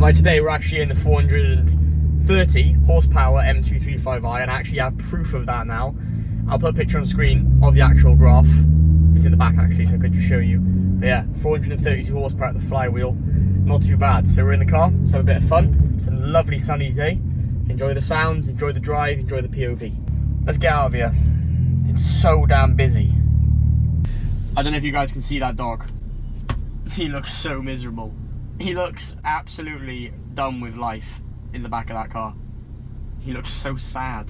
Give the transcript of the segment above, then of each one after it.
Right, today we're actually in the 430 horsepower M235i, and I actually have proof of that now. I'll put a picture on the screen of the actual graph. It's in the back actually, so I could just show you. But yeah, 432 horsepower at the flywheel, not too bad. So we're in the car, let's have a bit of fun. It's a lovely sunny day. Enjoy the sounds, enjoy the drive, enjoy the POV. Let's get out of here. It's so damn busy. I don't know if you guys can see that dog. He looks so miserable. He looks absolutely done with life in the back of that car. He looks so sad.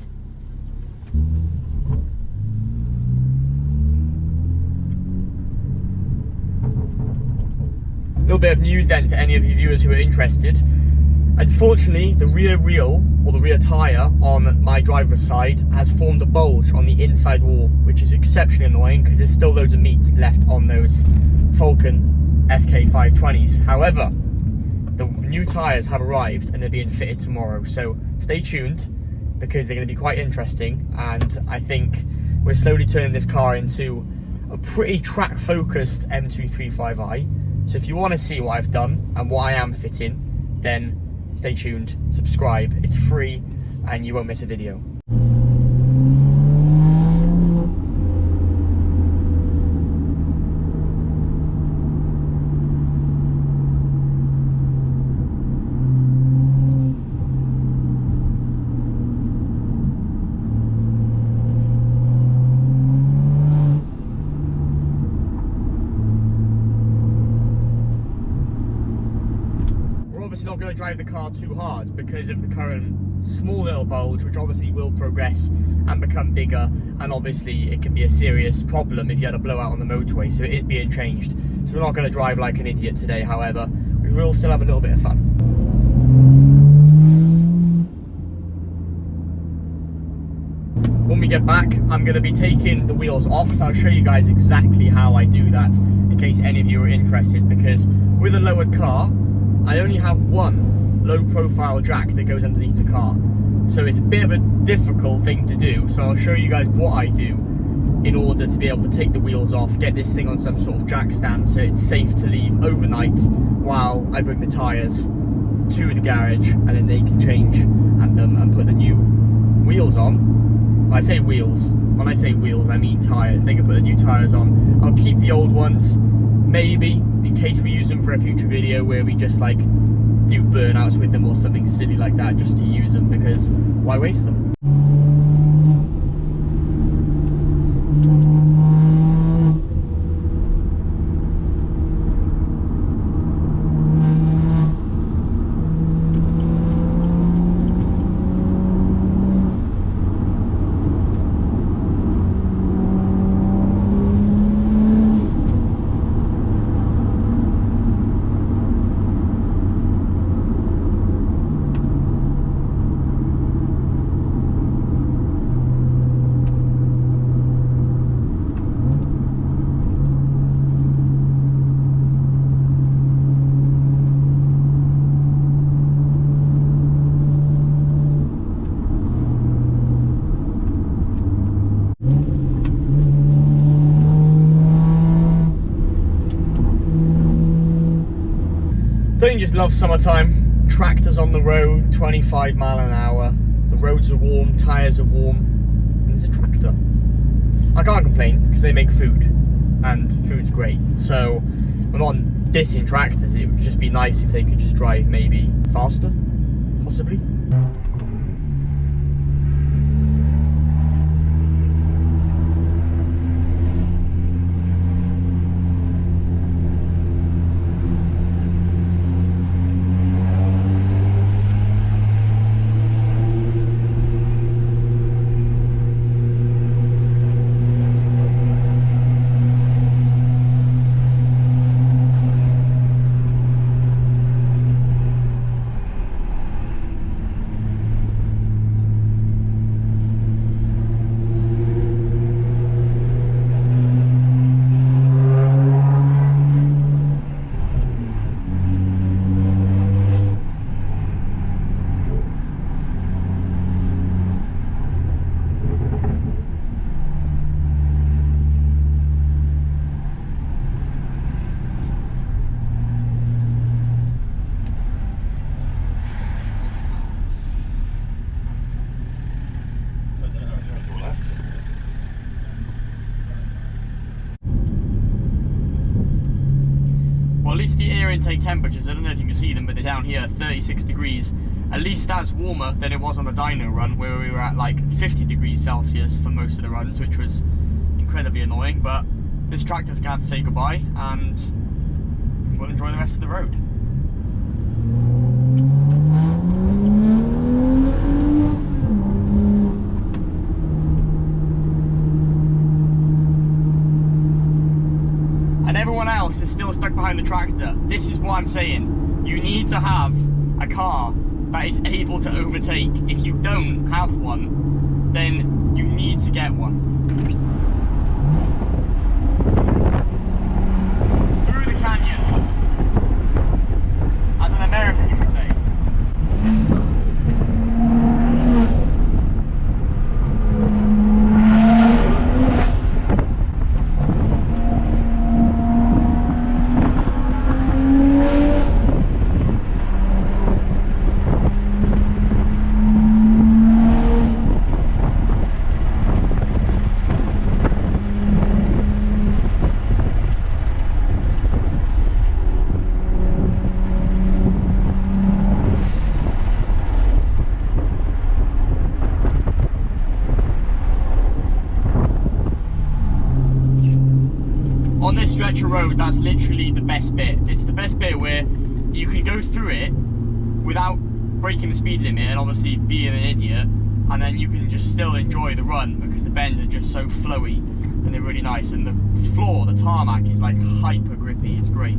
A little bit of news then to any of you viewers who are interested. Unfortunately, the rear wheel, or the rear tyre on my driver's side, has formed a bulge on the inside wall, which is exceptionally annoying because there's still loads of meat left on those Falcon FK 520s. However, the new tyres have arrived and they're being fitted tomorrow, so stay tuned because they're going to be quite interesting. And I think we're slowly turning this car into a pretty track focused M235i. So if you want to see what I've done and what I am fitting, then stay tuned, subscribe, it's free and you won't miss a video. Obviously not going to drive the car too hard because of the current small little bulge, which obviously will progress and become bigger, and obviously it can be a serious problem if you had a blowout on the motorway, so it is being changed. So we're not going to drive like an idiot today, however we will still have a little bit of fun. When we get back, I'm going to be taking the wheels off, so I'll show you guys exactly how I do that in case any of you are interested, because with a lowered car I only have one low profile jack that goes underneath the car, so it's a bit of a difficult thing to do. So I'll show you guys what I do in order to be able to take the wheels off, get this thing on some sort of jack stand so it's safe to leave overnight while I bring the tyres to the garage, and then they can change and put the new wheels on. When I say wheels I mean tyres. They can put the new tyres on. I'll keep the old ones, maybe, in case we use them for a future video where we just like do burnouts with them or something silly like that, just to use them, because why waste them? Don't you just love summertime? Tractors on the road, 25 mile an hour. The roads are warm, tyres are warm, and there's a tractor. I can't complain because they make food, and food's great. So we're not dissing tractors. It would just be nice if they could just drive maybe faster, possibly. intake temperatures, I don't know if you can see them, but they're down here, 36 degrees. At least that's warmer than it was on the dyno run, where we were at like 50 degrees Celsius for most of the runs, which was incredibly annoying. But this tractor's going to have to say goodbye, and we'll enjoy the rest of the road. And everyone else is still stuck behind the tractor. This is what I'm saying. You need to have a car that is able to overtake. If you don't have one, then you need to get one. Through the canyons, as an American you would say. On this stretch of road, that's literally the best bit. It's the best bit where you can go through it without breaking the speed limit and obviously being an idiot, and then you can just still enjoy the run because the bends are just so flowy and they're really nice, and the floor, the tarmac, is like hyper grippy. It's great.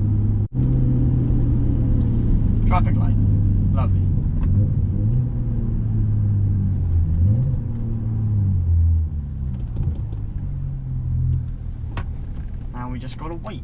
Traffic light, lovely. Now we just gotta wait.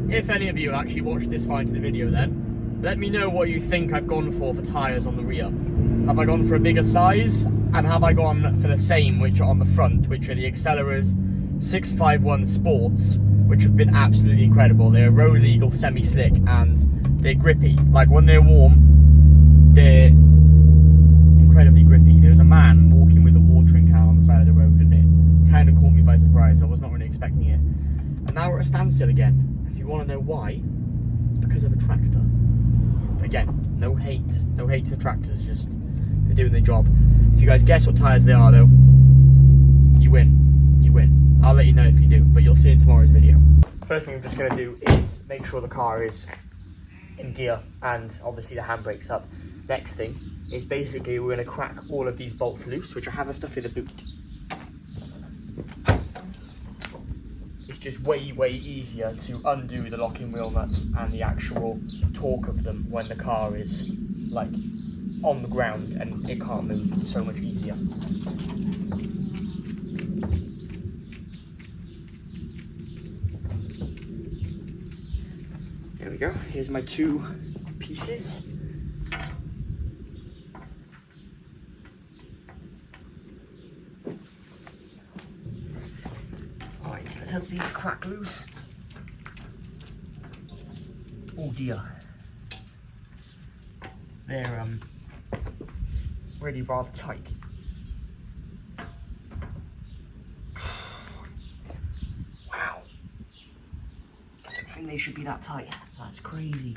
If any of you actually watched this far into the video, then let me know what you think I've gone for tyres on the rear. Have I gone for a bigger size, and have I gone for the same, which are on the front, which are the Acceleras 651 Sports, which have been absolutely incredible. They're road legal, semi-slick, and they're grippy. Like when they're warm, they're incredibly grippy. There's a man walking with a watering can on the side of the road, and it kind of caught me by surprise. I was not really expecting it. And now we're at a standstill again. If you want to know why, it's because of a tractor. Again, no hate to the tractors, just they're doing their job. If you guys guess what tyres they are though, you win, you win. I'll let you know if you do, but you'll see in tomorrow's video. First thing I'm just going to do is make sure the car is in gear and obviously the handbrake's up. Next thing is basically we're going to crack all of these bolts loose, which I have the stuff in the boot. It's just way easier to undo the locking wheel nuts and the actual torque of them when the car is like on the ground and it can't move. It's so much easier. There we go. Here's my two pieces. Let's hope these crack loose. Oh dear. They're really rather tight. Wow. I don't think they should be that tight. That's crazy.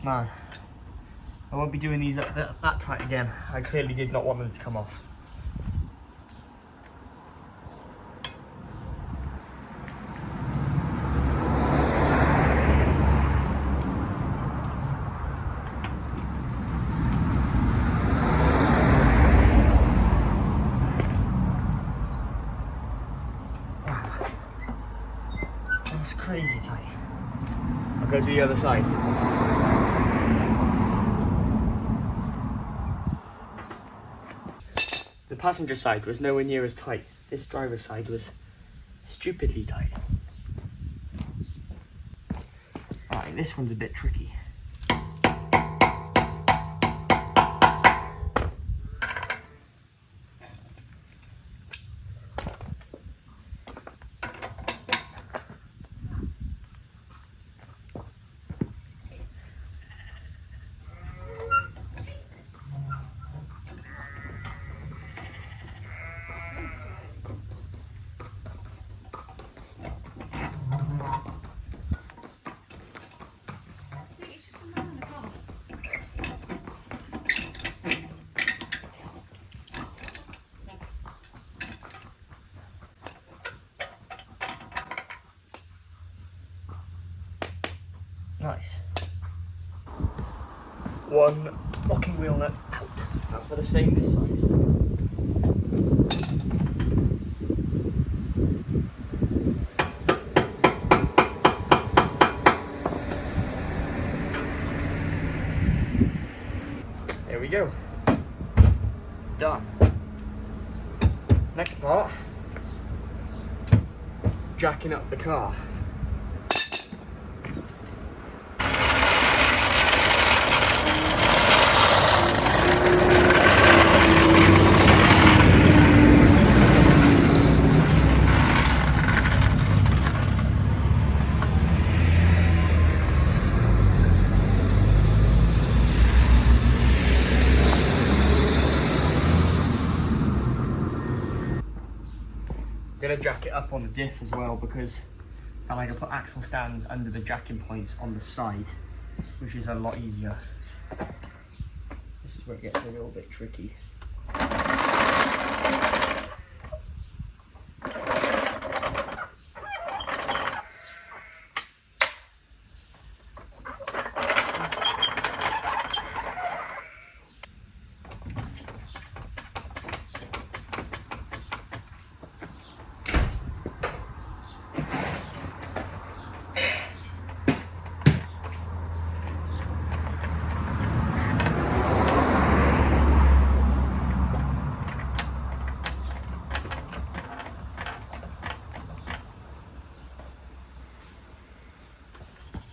Man, I won't be doing these that tight again. I clearly did not want them to come off. Go to the other side. The passenger side was nowhere near as tight. This driver's side was stupidly tight. Alright, this one's a bit tricky. Nice. One locking wheel nut out. Now for the same this side. There we go. Done. Next part, jacking up the car. I'm going to jack it up on the diff as well, because I like to put axle stands under the jacking points on the side, which is a lot easier. This is where it gets a little bit tricky.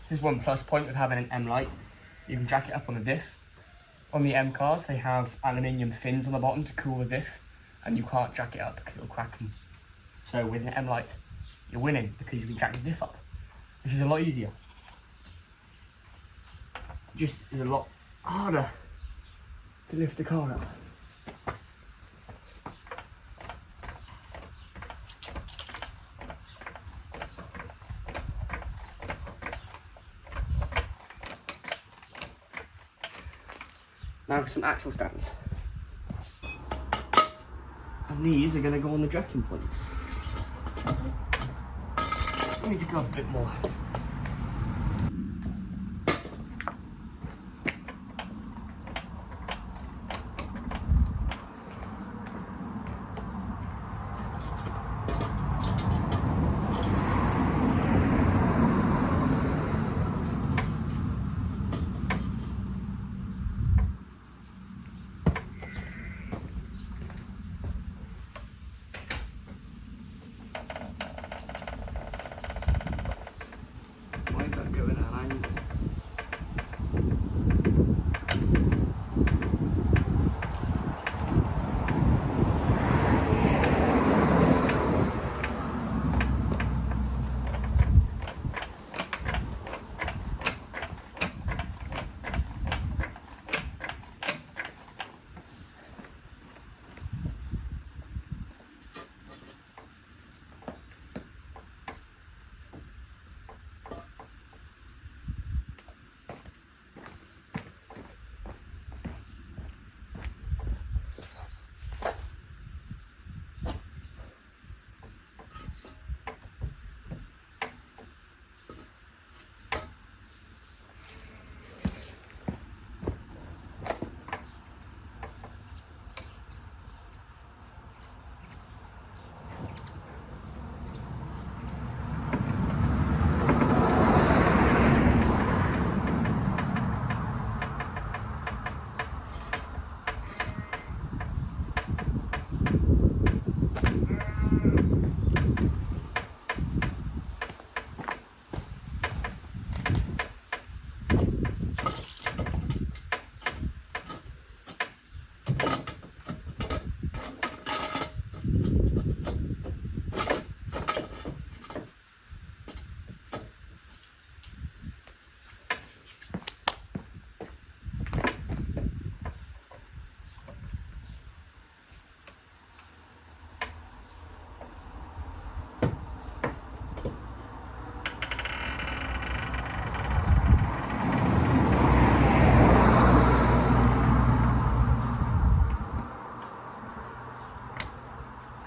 This is one plus point with having an M light. You can jack it up on the diff. On the M cars, they have aluminium fins on the bottom to cool the diff, and you can't jack it up because it'll crack them. So with an M light, you're winning because you can jack the diff up, which is a lot easier. It just is a lot harder to lift the car up. Now for some axle stands. And these are going to go on the jacking points. I need to go up a bit more.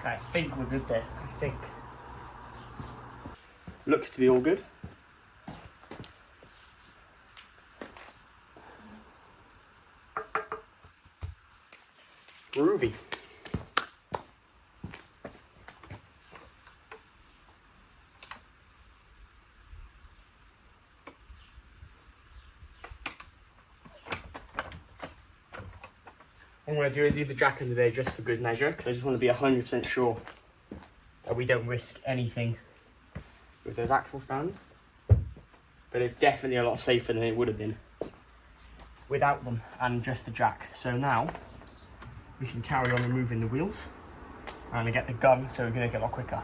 I think we're good there, I think. Looks to be all good. Groovy. What I'm going to do is leave the jack under there just for good measure, because I just want to be 100% sure that we don't risk anything with those axle stands. But it's definitely a lot safer than it would have been without them and just the jack. So now we can carry on removing the wheels and get the gun, so we're going to get a lot quicker.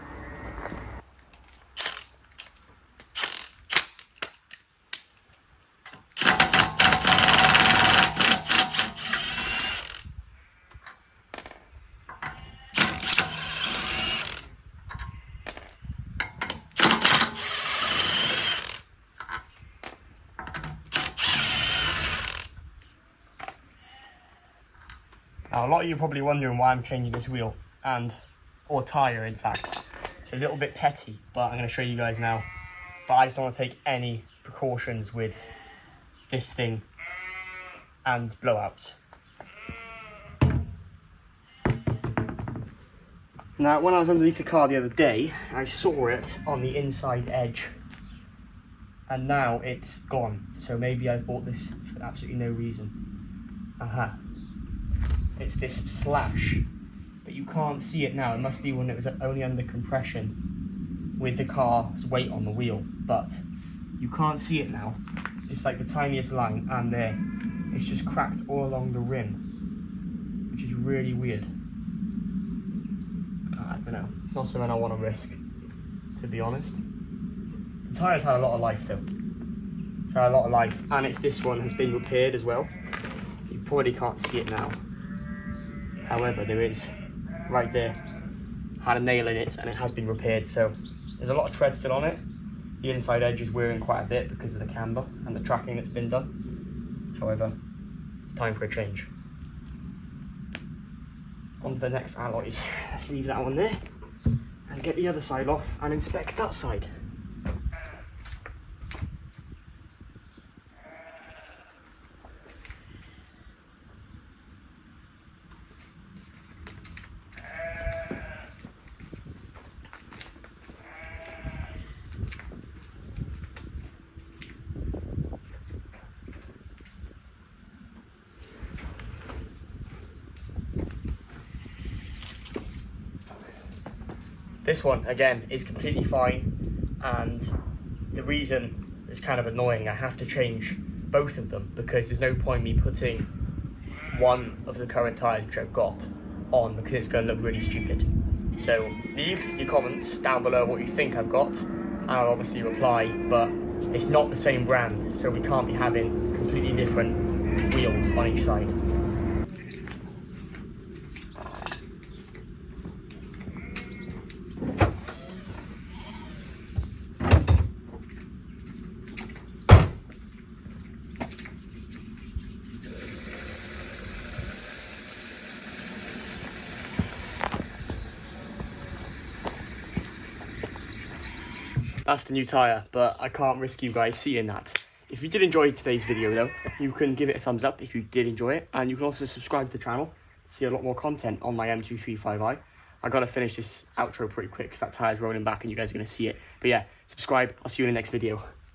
Now, a lot of you are probably wondering why I'm changing this wheel, or tyre in fact. It's a little bit petty, but I'm going to show you guys now. But I just don't want to take any precautions with this thing and blowouts. Now, when I was underneath the car the other day, I saw it on the inside edge, and now it's gone. So maybe I bought this for absolutely no reason. Aha. It's this slash, but you can't see it now. It must be when it was only under compression with the car's weight on the wheel, but you can't see it now. It's like the tiniest line, and there, it's just cracked all along the rim, which is really weird. I don't know, it's not something I want to risk, to be honest. The tyre's had a lot of life though. It's had a lot of life, and this one has been repaired as well. You probably can't see it now. However, there is, right there, had a nail in it and it has been repaired, so there's a lot of tread still on it. The inside edge is wearing quite a bit because of the camber and the tracking that's been done. However, it's time for a change. On to the next alloys. Let's leave that one there and get the other side off and inspect that side. This one, again, is completely fine, and the reason it's kind of annoying, I have to change both of them because there's no point me putting one of the current tyres which I've got on because it's going to look really stupid. So leave your comments down below what you think I've got, and I'll obviously reply, but it's not the same brand, so we can't be having completely different wheels on each side. That's the new tyre, but I can't risk you guys seeing that. If you did enjoy today's video though, you can give it a thumbs up if you did enjoy it, and you can also subscribe to the channel to see a lot more content on my M235i. I gotta finish this outro pretty quick because that tyre's rolling back and you guys are gonna see it. But yeah, subscribe, I'll see you in the next video.